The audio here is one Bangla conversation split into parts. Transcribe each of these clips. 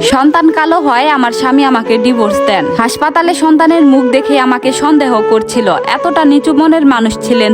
সন্তান কালো হয় আমার স্বামী আমাকে ডিভোর্স দেন। হাসপাতালে সন্তানের মুখ দেখে আমাকে সন্দেহ করছিল। এতটা নিচু মনের মানুষ ছিলেন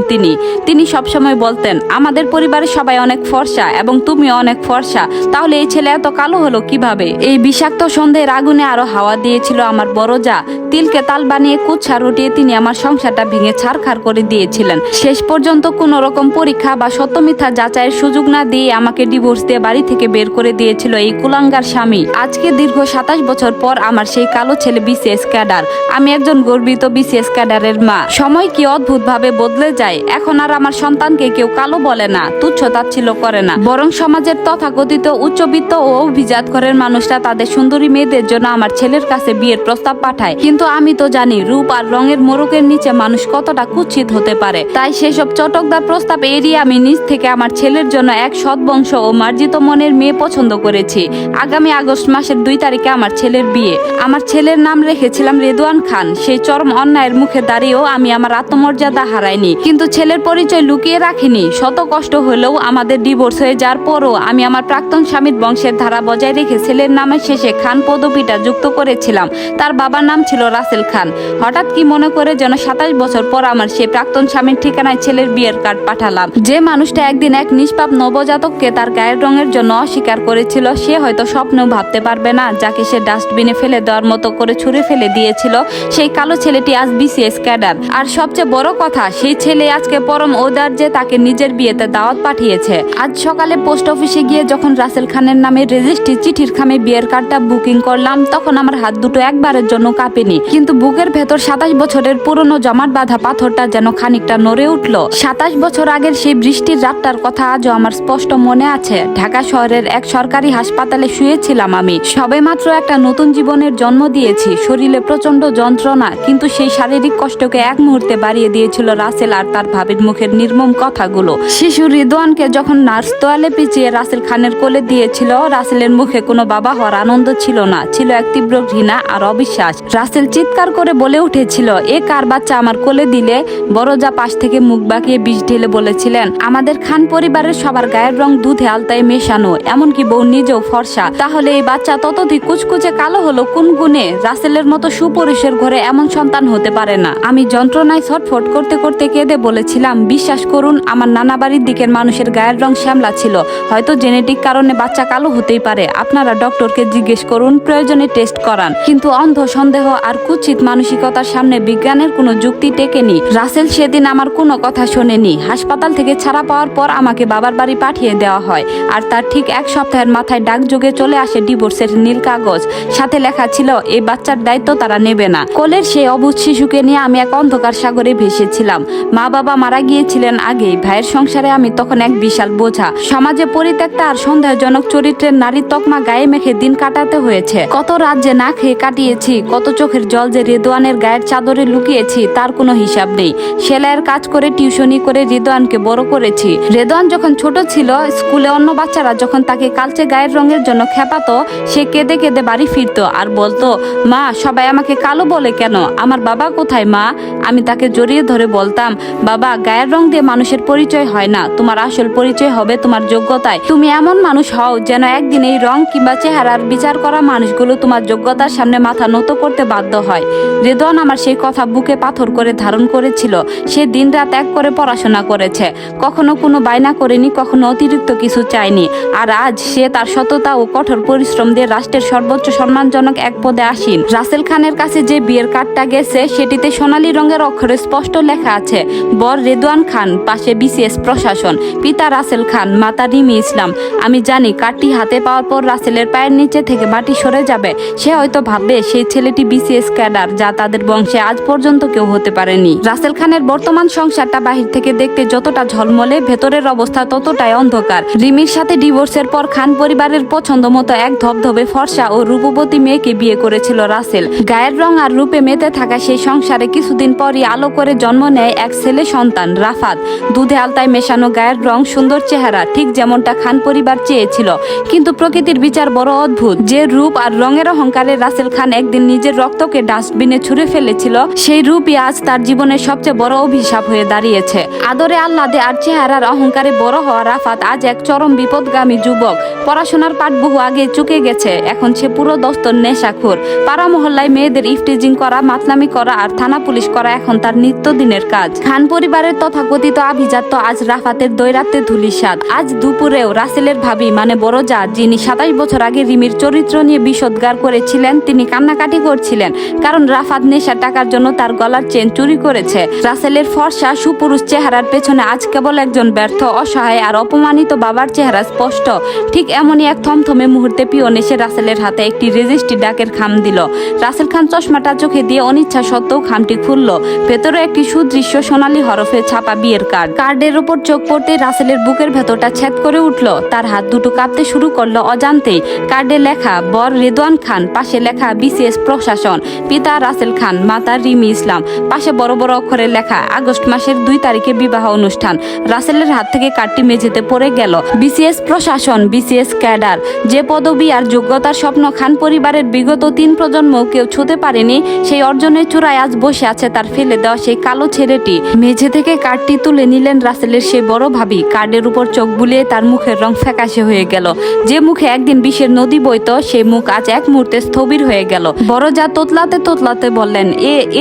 তিনি সবসময় বলতেন, আমাদের পরিবারের সবাই অনেক ফর্সা এবং তুমিও অনেক ফর্সা, তাহলে এই ছেলে এত কালো হলো কিভাবে? এই বিষাক্ত সন্দেহের আগুনে আরো হাওয়া দিয়েছিল আমার বড় যা। তিলকে তাল বানিয়ে কুচ্ছা রুটিয়ে তিনি আমার সংসারটা ভেঙে ছারখার করে দিয়েছিলেন। শেষ পর্যন্ত কোন রকম পরীক্ষা বা সত্য মিথ্যা যাচাইয়ের সুযোগ না দিয়ে আমাকে ডিভোর্স দিয়ে বাড়ি থেকে বের করে দিয়েছিল এই কুলাঙ্গার স্বামী। আজকে দীর্ঘ 27 বছর পর আমার সেই কালো ছেলে বিসিএস ক্যাডার। আমি একজন গর্বিত বিসিএস ক্যাডারের মা। সময় কি অদ্ভুত ভাবে বদলে যায়। এখন আর আমার সন্তানকে কেউ কালো বলে না, তুচ্ছ তাচ্ছিল্য করে না, বরং সমাজের তথাকথিত উচ্চবিত্ত ও অভিজাত ঘরের মানুষরা তাদের সুন্দরী মেয়েদের জন্য আমার ছেলের কাছে বিয়ের প্রস্তাব পাঠায়। কিন্তু আমি তো জানি রূপ আর রঙের মোড়কের নিচে মানুষ কতটা কুৎসিত হতে পারে। তাই সেসব চটকদার প্রস্তাব এড়িয়ে আমি নিজ থেকে আমার ছেলের জন্য এক সৎ বংশ ও মার্জিত মনের মেয়ে পছন্দ করেছি। আগামী আগস্ট মাসের 2 তারিখে আমার ছেলের বিয়ে। আমার ছেলের নাম রেখেছিলাম রেদওয়ান খান। সেই চরম অন্যায়ের মুখে দাঁড়িয়েও আমি আমার আত্মমর্যাদা হারাইনি, কিন্তু ছেলের পরিচয় লুকিয়ে রাখিনি। শত কষ্ট হলেও আমাদের ডিভোর্স হয়ে যাওয়ার পরও আমি আমার প্রাক্তন স্বামীর বংশের ধারা বজায় রেখে ছেলের নামের শেষে খান পদবিটা যুক্ত করেছিলাম। তার বাবার নাম ছিল রাসেল খান। হঠাৎ কি মনে করে যেন 27 বছর পর আমার সেই প্রাক্তন স্বামীর ঠিকানায় ছেলের বিয়ের কার্ড পাঠালাম। যে মানুষটা একদিন এক নিষ্পাপ নবজাতককে তার গায়ের রঙের জন্য অস্বীকার করেছিল, সে হয়তো স্বপ্নেও ভাবতে পারবে না যাকে সে ডাস্টবিনে ফেলে দেওয়ার মতো করে ছুঁড়ে ফেলে দিয়েছিল সেই কালো ছেলেটি আজ বিসিএস ক্যাডার। আর সবচেয়ে বড় কথা, সেই ছেলে আজকে পরম ঔদার্যে তাকে নিজের বিয়েতে দাওয়াত পাঠিয়েছে। আজ সকালে পোস্ট অফিসে গিয়ে যখন রাসেল খানের নামে রেজিস্ট্রি চিঠির খামে বিয়ের কার্ডটা বুকিং করলাম, তখন আমার হাত দুটো একবারের জন্য কাঁপেনি, কিন্তু বুকের ভেতর 27 বছরের পুরনো জমাট বাঁধা পাথরটা যেন খানিকটা নড়ে উঠল। 27 বছর আগের সেই বৃষ্টির রাতটার কথা আজও আমার স্পষ্ট মনে আছে। ঢাকা শহরের এক সরকারি হাসপাতালে শুয়েছিলাম আমি। সবেমাত্র একটা নতুন জীবনের জন্ম দিয়েছি। শরীরে প্রচন্ড যন্ত্রণা, কিন্তু সেই শারীরিক কষ্টকে এক মুহূর্তে বাড়িয়ে দিয়েছিল রাসেল আর তার ভাবির মুখের নির্মম কথাগুলো। শিশু রিদওয়ানকে যখন নার্স তোয়ালে পিছিয়ে রাসেল খানের কোলে দিয়েছিল, রাসেলের মুখে কোনো বাবা হওয়ার আনন্দ ছিল না, ছিল এক তীব্র ঘৃণা আর অবিশ্বাস। রাসেল চিৎকার করে বলে উঠেছিল, এ কার বাচ্চা আমার কোলে দিলে? বড় যা পাশ থেকে মুখ বাঁকিয়ে বিষ ঢেলে বলেছিলেন, আমাদের খান পরিবারের সবার গায়ের রং দুধে আলতায় মেশানো, এমনকি বউ নিজেও ফর্সা, তাহলে এই বাচ্চা ততোধিক কুচকুচে কালো হলো কোন গুণে? রাসেলের মতো সুপুরুষের ঘরে এমন সন্তান হতে পারে না। আমি যন্ত্রণায় ছটফট করতে করতে কেঁদে বলেছিলাম, বিশ্বাস করুন, আমার নানা বাড়ির দিকের মানুষের গায়ের রং শ্যামলা ছিল, হয়তো জেনেটিক কারণে বাচ্চা কালো হতেই পারে, আপনারা ডক্টরকে জিজ্ঞেস করুন, প্রয়োজনে টেস্ট করান। কিন্তু অন্ধ সন্দেহ আর কুৎসিত মানসিকতার সামনে বিজ্ঞানের কোনো যুক্তি টেকেনি। রাসেল সেদিন আমার কোনো কথা শোনেনি। হাসপাতাল থেকে ছাড়া পাওয়ার পর আমাকে বাবার বাড়ি পাঠিয়ে দেওয়া হয়, আর তার ঠিক 1 সপ্তাহের মাথায় ডাকযোগে চলে আসে ডিভোর্সের নীল কাগজ। সাথে লেখা ছিল, এই বাচ্চার দায়িত্ব তারা নেবে না। কোলের সেই অবুঝ শিশুকে নিয়ে আমি এক অন্ধকার সাগরে ভেসেছিলাম। মা বাবা মারা গিয়েছিলেন আগেই। ভাইয়ের সংসারে আমি তখন এক বিশাল বোঝা। সমাজে পরিত্যক্তা আর সন্দেহজনক চরিত্রের নারীর তকমা গায়ে মেখে দিন কাটাতে হয়েছে। কত রাত যে না খেয়ে কাটিয়েছি, কত চোখের জল যে রেদওয়ানের গায়ের চাদরে লুকিয়েছি, তার কোনো হিসাব নেই। সেলাইয়ের কাজ করে টিউশনি করে রেদওয়ানকে বড় করেছি। রেদওয়ান যখন ছোট ছিল, স্কুলে অন্য বাচ্চারা যখন তাকে কালচে গায়ের রঙের জন্য খেপাতো, সে কেঁদে কেঁদে বাড়ি ফিরতো আর বলতো, মা, সবাই আমাকে কালো বলে কেন? আমার বাবা কোথায় মা? আমি তাকে জড়িয়ে ধরে বলতাম, বাবা, গায়ের রং দিয়ে মানুষের পরিচয় হয় না, তোমার আসল পরিচয় হবে তোমার যোগ্যতায়। তুমি এমন মানুষ হও যেন একদিন এই রং কিংবা চেহারার বিচার করা মানুষগুলো তোমার যোগ্যতার সামনে মাথা নত করতে বাধ্য হয়। রেদওয়ান আমার সেই কথা বুকে পাথর করে ধারণ করেছিল। সে দিনরাত এক করে পড়াশোনা করেছে, কখনো কোনো বায়না করেনি, কখনো অতিরিক্ত কিছু চায়নি। আর আজ সে তার সততা ও কঠোর পরিশ্রম দিয়ে রাষ্ট্রের সর্বোচ্চ সম্মানজনক এক পদে আসীন। রাসেল খানের কাছে যে বিয়ের কার্ডটা গেছে, সেটিতে সোনালী রঙের অক্ষরে স্পষ্ট লেখা আছে, বর রেদওয়ান খান, পাশে বিসিএস প্রশাসন, পিতা রাসেল খান, মাতা রিমি ইসলাম। আমি জানি কার্ডটি হাতে পাওয়ার পর রাসেলের পায়ের নিচে থেকে মাটি সরে যাবে। সে হয়তো ভাববে সেই ছেলেটি বিসিএস ক্যাডার, যা তাদের বংশে আজ পর্যন্ত কেউ হতে পারেনি। রাসেল খানের বর্তমান সংসারটা বাহির থেকে দেখতে যতটা ঝলমলে, ভেতরের অবস্থা ততটাই অন্ধকার। রিমির সাথে ডিভোর্সের পর খান পরিবারের পছন্দ মতো এক ধবধবে ফর্সা ও রূপবতী মেয়েকে বিয়ে করেছিল রাসেল। গায়ের রং আর রূপে মেতে থাকা সেই সংসারে কিছুদিন পরই আলো করে জন্ম নেয় এক ছেলে সন্তান, রাফাত। দুধে আলতায় মেশানো গায়ের রং, সুন্দর চেহারা, ঠিক যেমনটা খান পরিবার চেয়েছিল। কিন্তু প্রকৃতির বিচার বড় অদ্ভুত। যে রূপ আর রঙের অহংকারে রাসেল খান একদিন নিজের রক্তকে ডাস্টবিনে ছুঁড়ে ফেলেছিল, সেই রূপই আজ তার জীবনের সবচেয়ে বড় অভিশাপ হয়ে দাঁড়িয়েছে। আদরে আহ্লাদে আর চেহারার অহংকারে বড় হওয়া রাফাত আজ এক চরম বিপদগামী যুবক। পড়াশোনার পাঠ বহু আগে চুকে গেছে গেছে। এখন সে পুরো দস্তর নেশাখোর। পাড়া মহল্লায় মেয়েদের ইফটিজিং করা, মাতলামি করা আর থানা পুলিশ করা এখন তার নিত্যদিনের কাজ। খান পরিবারের তথাকথিত আভিজাত্য আজ রাফাতের দৈরাত্মে ধূলিসাৎ। আজ দুপুরেও রাসেলের ভাবি মানে বড় যা, যিনি 27 বছর আগে রিমির চরিত্র নিয়ে বিষোদ্গার করেছিলেন, তিনি কান্নাকাটি করছিলেন, কারণ রাফাত নেশার টাকার জন্য তার গলার চেন চুরি করেছে। রাসেলের ফর্সা সুপুরুষ চেহারার পেছনে আজ কেবল একজন ব্যর্থ, অসহায় আর অপমানিত বাবার চেহারা স্পষ্ট। ঠিক এমনই এক থমথমে মুহূর্তে পিয়ন এসে রাসেলের হাতে একটি রেজিস্ট্রি ডাকের খাম দিল। রাসেল খান চশমাটা চোখে দিয়ে অনিচ্ছা সত্ত্বেও খামটি খুলল। ভেতরে একটি সুদৃশ্য সোনালী হরফে ছাপা বিয়ের কার্ড। কার্ডের উপর চোখ পড়তে রাসেলের বুকের ভেতরটা ছেদ করে উঠল। তার হাত দুটো কাঁপতে শুরু করলো অজান্তেই। কার্ডে লেখা বর রেদওয়ান খান, পাশে লেখা বিসিএস প্রশাসন, পিতা রাসেল খান, মাতা রিমি ইসলাম। পাশে বড় বড় অক্ষরে লেখা আগস্ট মাসের 2 তারিখে বিবাহ অনুষ্ঠান। রাসেলের হাত থেকে কার্ডটি মেঝেতে পড়ে গেল। বিসিএস প্রশাসন, বিসিএস ক্যাডার, যে পদবি আর যোগ্যতার স্বপ্ন খান পরিবারের বিগত 3 প্রজন্ম কেউ ছুঁতে পারেনি, সেই অর্জনের চূড়ায় আজ বসে আছে তার ফেলে দেওয়া সেই কালো ছেলেটি। মেঝে থেকে কার্ডটি তুলে নিলেন রাসেলের সেই বড় ভাবি। কার্ডের উপর চোখ বুলিয়ে তার মুখের রং ফ্যাকাশে হয়ে গেল। যে মুখে একদিন বিষের নদী বইত, সেই মুখ আজ এক মুহূর্তে স্থবির হয়ে গেল। বড় যা তোতলাতে তোতলাতে বললেন,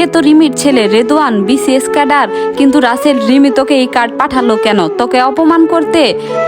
এ তো রিমির ছেলে রেদওয়ান, বিসিএস ক্যাডার। কিন্তু রাসেল, রিমি তোকে এই কার্ড পাঠালো কেন? তোকে অপমান করতে?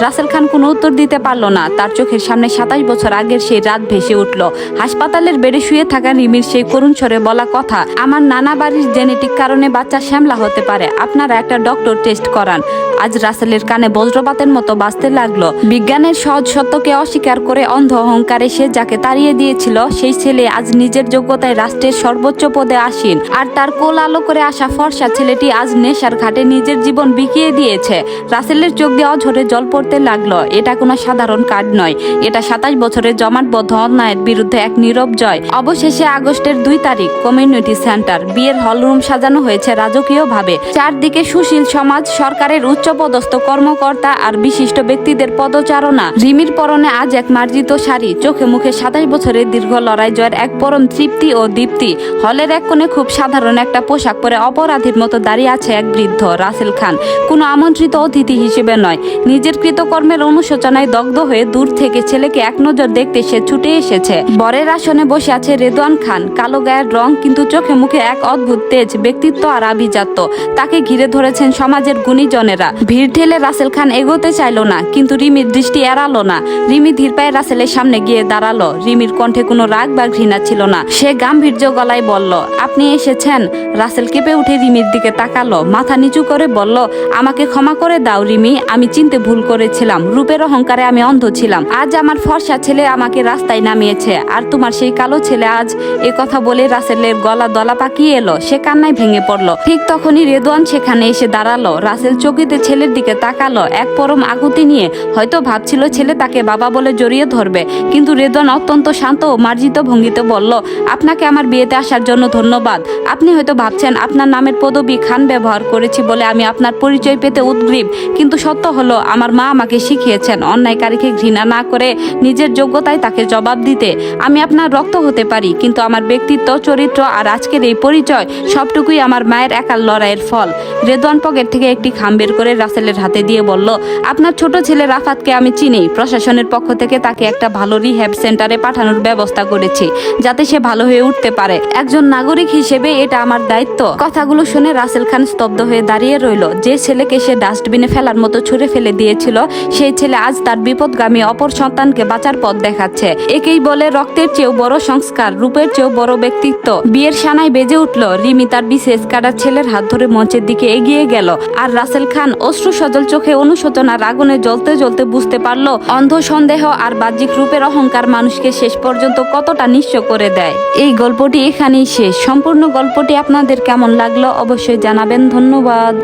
রাসেল খান কোনো উত্তর দিতে পারল না। তার চোখের সামনে 27 বছর আগের সেই রাত ভেসে উঠল। হাসপাতালের বেডে শুয়ে থাকা রিমির সেই করুণ স্বরে বলা কথা, আমার নানা বাড়ির জেনেটিক কারণে বাচ্চা শ্যামলা হতে পারে, আপনারা একটা ডক্টর টেস্ট করান। আজ রাসেলের কানে বজ্রপাতের মতো বাজতে লাগলো। বিজ্ঞানের সহজ সত্যকে অস্বীকার করে অন্ধ অহংকারে সে যাকে তাড়িয়ে দিয়েছিল, সেই ছেলে আজ নিজের যোগ্যতায় রাষ্ট্রের সর্বোচ্চ পদে আসীন। আর তার কোল আলো করে আসা ফর্সা ছেলেটি আজ নেশার ঘাটে নিজের জীবন বিকিয়ে দিয়েছে। রাসেলের চোখ দিয়ে অঝরে জল পড়তে লাগলো। এটা কোনো সাধারণ কার্ড নয়, এটা 27 বছরের জমাটবদ্ধ অন্যায়ের বিরুদ্ধে এক নীরব জয়। অবশেষে আগস্টের 2 তারিখ, কমিউনিটি সেন্টার। বিয়ের হলরুম সাজানো হয়েছে রাজকীয়ভাবে। চারদিকে সুশীল সমাজ, সরকারের উচ্চপদস্থ কর্মকর্তা আর বিশিষ্ট ব্যক্তিদের পদচারণা। রিমির পরনে আজ এক মার্জিত শাড়ি, চোখে মুখে 27 বছরের দীর্ঘ লড়াই জয়ের এক পরম তৃপ্তি ও দীপ্তি। হলের এক কোণে খুব সাধারণ একটা পোশাক পরে অপরাধীর মতো দাঁড়িয়ে আছে এক বৃদ্ধ রাসেল খান। কোনো আমন্ত্রিত অতিথি হিসেবে নয়, নিজের কৃতকর্মের অনুশোচনায় দগ্ধ হয়ে দূর থেকে ছেলেকে এক নজর দেখতে সে ছুটে এসেছে। বরের আসনে বসে আছে রেদওয়ান খান, কালো গায়ের রং, কিন্তু চোখে মুখে এক অদ্ভুত তেজ, ব্যক্তিত্ব আর আভিজাত্য। তাকে ঘিরে ধরেছেন সমাজের গুণীজনেরা। ভিড় ঠেলে রাসেল খান এগোতে চাইল না, কিন্তু রিমির দৃষ্টি এড়ালো না। রিমি ধীর পায়ে রাসেলের সামনে গিয়ে দাঁড়ালো। রিমির কণ্ঠে কোনো রাগ বা ঘৃণা ছিল না। সে গাম্ভীর্য গলায় বলল, আপনি এসেছেন? রাসেল কেঁপে উঠে রিমির দিকে তাকালো, মাথা নিচু করে বলল, আমাকে ক্ষমা করে দাও রিমি, আমি চিনতে ভুল করেছিলাম। রূপের অহংকারে আমি অন্ধ ছিলাম। আজ আমার ফর্সা ছেলে আমাকে রাস্তায় নামিয়েছে, আর তোমার সেই কালো ছেলে আজ। এ কথা বলে রাসেলের গলা দলা পাকিয়ে এলো। সে কান্নায় ভেঙে পড়ল। ঠিক তখনই রেদওয়ান সেখানে এসে দাঁড়ালো। রাসেল চকিতে ছেলের দিকে তাকালো এক পরম আকুতি নিয়ে। হয়তো ভাবছিল ছেলে তাকে বাবা বলে জড়িয়ে ধরবে, কিন্তু রেদওয়ান অত্যন্ত শান্ত ও মার্জিত ভঙ্গিতে বলল, আপনাকে আমার বিয়েতে আসার জন্য ধন্যবাদ। আপনি হয়তো ভাবছেন আপনার নামের পদবি খান ব্যবহার করেছি বলে আমি আপনার পরিচয় পেতে উদ্গ্রীব, কিন্তু সত্য হলো আমার মা আমাকে শিখিয়েছেন অন্যায়কারীকে ঘৃণা না করে নিজের যোগ্যতায় তাকে জবাব দিতে। আমি আপনার রক্ত হতে পারি, কিন্তু আমার ব্যক্তিত্ব, চরিত্র আর আজকের এই পরিচয় সবটুকুই আমার মায়ের একার লড়াইয়ের ফল। রেদওয়ান পকেট থেকে একটি খাম বের করে রাসেলের হাতে দিয়ে বলল, আপনার ছোট ছেলে রাফাতকে আমি চিনি। প্রশাসনের পক্ষ থেকে তাকে একটা ভালো রিহ্যাব সেন্টারে পাঠানোর ব্যবস্থা করেছি, যাতে সে ভালো হয়ে উঠতে পারে। একজন নাগরিক হিসেবে এটা আমার দায়িত্ব। কথাগুলো শুনে রাসেল খান স্তব্ধ হয়ে দাঁড়িয়ে রইল। যে ছেলেকে সে ডাস্টবিনে ফেলার মতো ছুঁড়ে ফেলে দিয়েছিল, সেই ছেলে আজ তার বিপদগামী অপর সন্তানকে বাঁচার পথ দেখাচ্ছে। একেই বলে রক্তের চেয়েও বড় সংস্কার, রূপের চেয়েও বড় ব্যক্তিত্ব। বিয়ের সানাই বেজে উঠল। রিমি তার বিশেষ কাটার ছেলের হাত ধরে মঞ্চের দিকে এগিয়ে গেল। আর রাসেল খান অশ্রু সজল চোখে অনুশোচনার আগুনে জ্বলতে জ্বলতে বুঝতে পারলো অন্ধ সন্দেহ আর বাহ্যিক রূপের অহংকার মানুষকে শেষ পর্যন্ত কতটা নিঃস্ব করে দেয়। এই গল্পটি এখানেই শেষ। সম্পূর্ণ গল্পটি আপনাদের কেমন লাগলো অবশ্যই জানাবেন। ধন্যবাদ।